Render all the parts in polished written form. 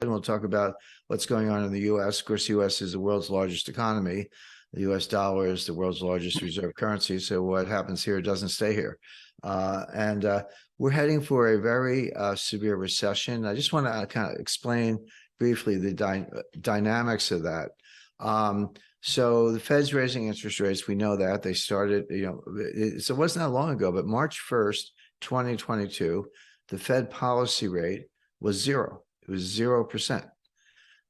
and we'll talk about what's going on in the U.S. Of course, the U.S. is the world's largest economy. The U.S. dollar is the world's largest reserve currency. So what happens here doesn't stay here. And we're heading for a very severe recession. I just want to kind of explain briefly the dynamics of that. So the Fed's raising interest rates. We know that they started, so it wasn't that long ago, but March 1st, 2022, the Fed policy rate was zero. It was 0%.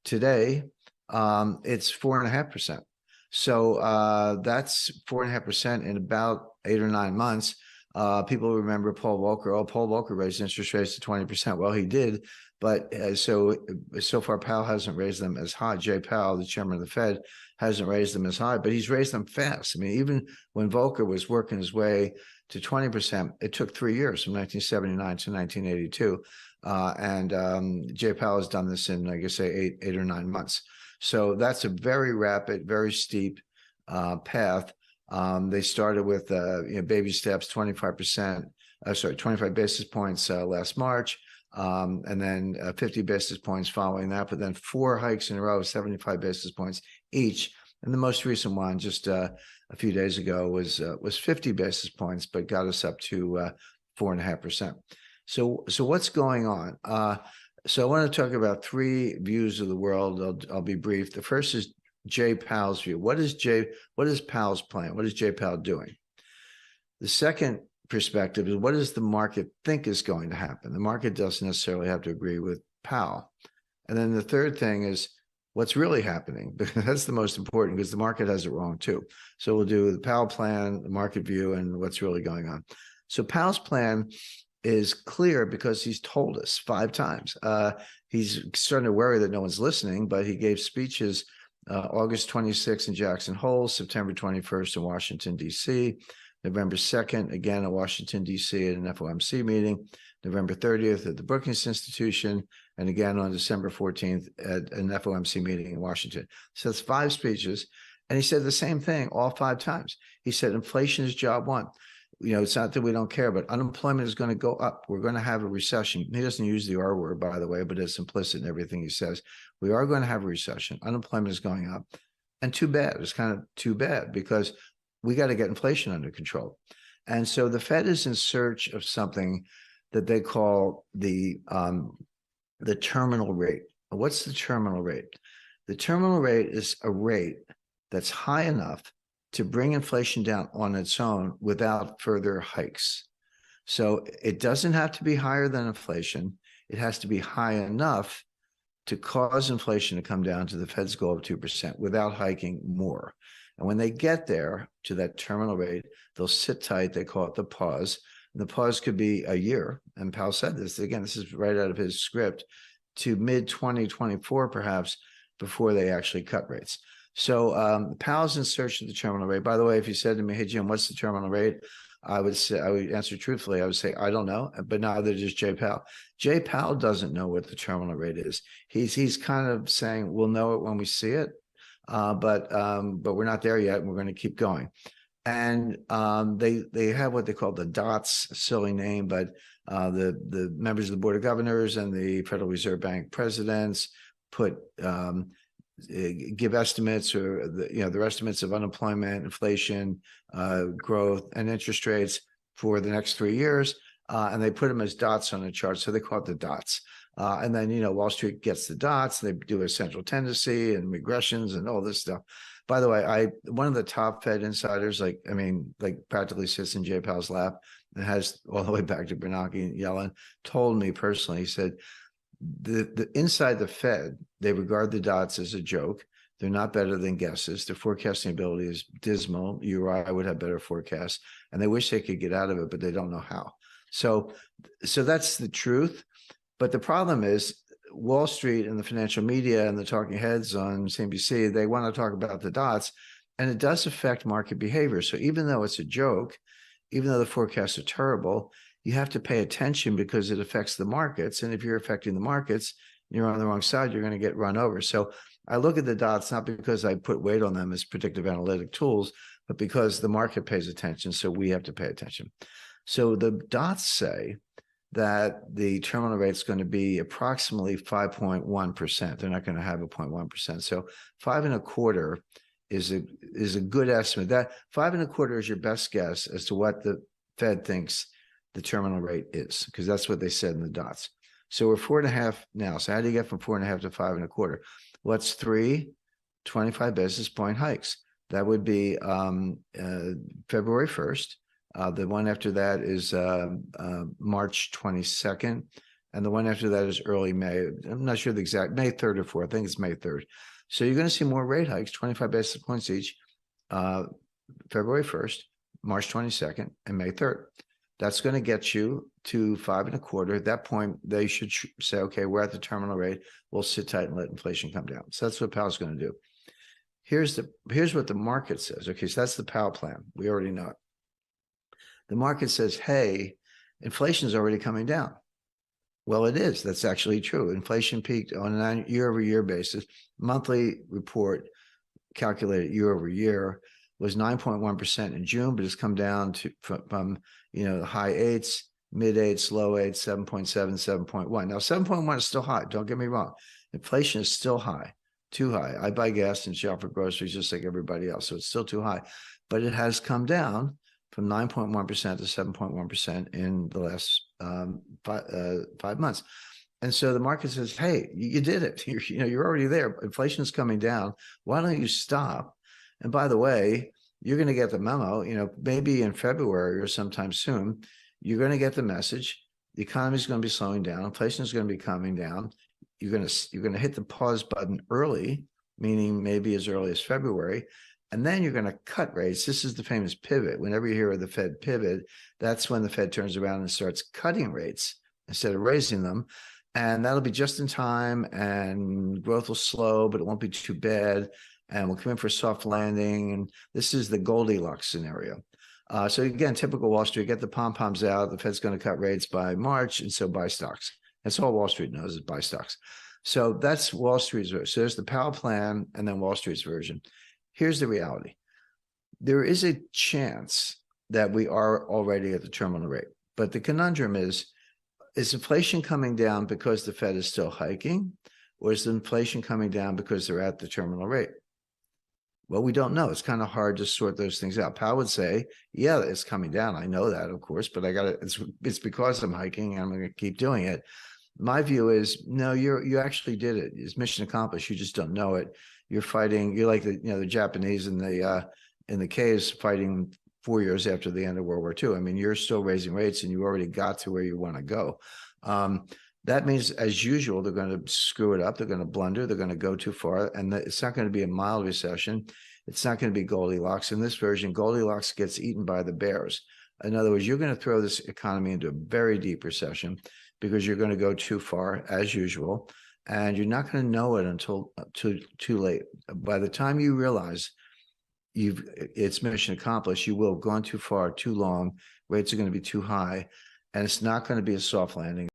Today, it's 4.5%. So that's 4.5% in about 8 or 9 months. People remember Paul Volcker. Oh, Paul Volcker raised interest rates to 20%. Well, he did, but so far Powell hasn't raised them as high. Jay Powell, the chairman of the Fed, hasn't raised them as high, but he's raised them fast. I mean, even when Volcker was working his way to 20%, it took 3 years, from 1979 to 1982. And Jay Powell has done this in, like I say, eight or 9 months. So that's a very rapid, very steep path. They started with baby steps, 25 basis points last March, and then 50 basis points following that, but then 4 hikes in a row, 75 basis points each. And the most recent one just a few days ago was 50 basis points, but got us up to 4.5%. So what's going on? So I want to talk about 3 views of the world. I'll be brief. The first is Jay Powell's view. What is Powell's plan? What is Jay Powell doing? The second perspective is, what does the market think is going to happen? The market doesn't necessarily have to agree with Powell. And then the third thing is, what's really happening? Because that's the most important, because the market has it wrong too. So we'll do the Powell plan, the market view, and what's really going on. So Powell's plan is clear because he's told us 5 times. He's starting to worry that no one's listening, but he gave speeches August 26th in Jackson Hole, September 21st in Washington, D.C., November 2nd, again in Washington, D.C. at an FOMC meeting, November 30th at the Brookings Institution, and again on December 14th at an FOMC meeting in Washington. So that's 5 speeches. And he said the same thing all 5 times. He said, inflation is job one. It's not that we don't care, but unemployment is going to go up. We're going to have a recession. He doesn't use the R word, by the way, but it's implicit in everything he says. We are going to have a recession. Unemployment is going up. And too bad. It's kind of too bad, because we got to get inflation under control. And so the Fed is in search of something that they call the terminal rate. What's the terminal rate? The terminal rate is a rate that's high enough to bring inflation down on its own without further hikes. So it doesn't have to be higher than inflation. It has to be high enough to cause inflation to come down to the Fed's goal of 2% without hiking more. And when they get there to that terminal rate, they'll sit tight. They call it the pause. And the pause could be a year. And Powell said this, again, this is right out of his script, to mid-2024 perhaps, before they actually cut rates. So Powell's in search of the terminal rate. By the way, if you said to me, hey, Jim, what's the terminal rate? I would answer truthfully. I would say, I don't know, but neither does Jay Powell. Jay Powell doesn't know what the terminal rate is. He's kind of saying, we'll know it when we see it, but we're not there yet, and we're going to keep going. And they have what they call the DOTS, a silly name, but the members of the Board of Governors and the Federal Reserve Bank presidents give estimates, or their estimates of unemployment, inflation, growth, and interest rates for the next 3 years, and they put them as dots on a chart. So they call it the dots. And then Wall Street gets the dots. They do a central tendency and regressions and all this stuff. By the way, one of the top Fed insiders, like practically sits in Jay Powell's lap and has all the way back to Bernanke and Yellen, told me personally. He said, the inside the Fed, they regard the dots as a joke. They're not better than guesses. Their forecasting ability is dismal. You or I would have better forecasts, and they wish they could get out of it, but they don't know how. So that's the truth. But the problem is, Wall Street and the financial media and the talking heads on CNBC, they want to talk about the dots, and it does affect market behavior. So even though it's a joke, even though the forecasts are terrible, you have to pay attention because it affects the markets. And if you're affecting the markets, you're on the wrong side, you're going to get run over. So I look at the dots, not because I put weight on them as predictive analytic tools, but because the market pays attention. So we have to pay attention. So the dots say that the terminal rate is going to be approximately 5.1%. They're not going to have a 0.1%. So 5.25 is a good estimate. That 5.25 is your best guess as to what the Fed thinks the terminal rate is, because that's what they said in the dots. So we're 4.5 now. So how do you get from 4.5 to 5.25? What's 3 25 basis point hikes? That would be February 1st. The one after that is March 22nd. And the one after that is early May. I'm not sure the exact, May 3rd or 4th. I think it's May 3rd. So you're going to see more rate hikes, 25 basis points each, February 1st, March 22nd, and May 3rd. That's going to get you to 5.25. At that point, they should say, okay, we're at the terminal rate. We'll sit tight and let inflation come down. So that's what Powell's going to do. Here's what the market says. Okay, so that's the Powell plan. We already know it. The market says, hey, inflation is already coming down. Well, it is. That's actually true. Inflation peaked on a year-over-year basis. Monthly report calculated year-over-year was 9.1% in June, but it's come down to from the high 8s, mid 8s, low 8s, 7.7, 7.1. Now, 7.1 is still high. Don't get me wrong. Inflation is still high, too high. I buy gas and shop for groceries just like everybody else, so it's still too high. But it has come down from 9.1% to 7.1% in the last 5 months. And so the market says, hey, you did it. You're already there. Inflation is coming down. Why don't you stop? And by the way, you're going to get the memo, maybe in February or sometime soon, you're going to get the message. The economy is going to be slowing down. Inflation is going to be coming down. You're going to hit the pause button early, meaning maybe as early as February. And then you're going to cut rates. This is the famous pivot. Whenever you hear of the Fed pivot, that's when the Fed turns around and starts cutting rates instead of raising them. And that'll be just in time, and growth will slow, but it won't be too bad. And we'll come in for a soft landing. And this is the Goldilocks scenario. So again, typical Wall Street, get the pom-poms out. The Fed's going to cut rates by March, and so buy stocks. That's all Wall Street knows is buy stocks. So that's Wall Street's version. So there's the Powell plan and then Wall Street's version. Here's the reality. There is a chance that we are already at the terminal rate. But the conundrum is inflation coming down because the Fed is still hiking, or is the inflation coming down because they're at the terminal rate? Well, we don't know. It's kind of hard to sort those things out. Powell would say, yeah, it's coming down. I know that, of course, but it's because I'm hiking and I'm going to keep doing it. My view is, no, you actually did it. It's mission accomplished. You just don't know it. You're fighting. You're like the Japanese in the caves fighting 4 years after the end of World War II. I mean, you're still raising rates, and you already got to where you want to go. That means, as usual, they're going to screw it up. They're going to blunder. They're going to go too far, and it's not going to be a mild recession. It's not going to be Goldilocks. In this version, Goldilocks gets eaten by the bears. In other words, you're going to throw this economy into a very deep recession because you're going to go too far, as usual, and you're not going to know it until too late. By the time you realize it's mission accomplished, you will have gone too far, too long. Rates are going to be too high, and it's not going to be a soft landing.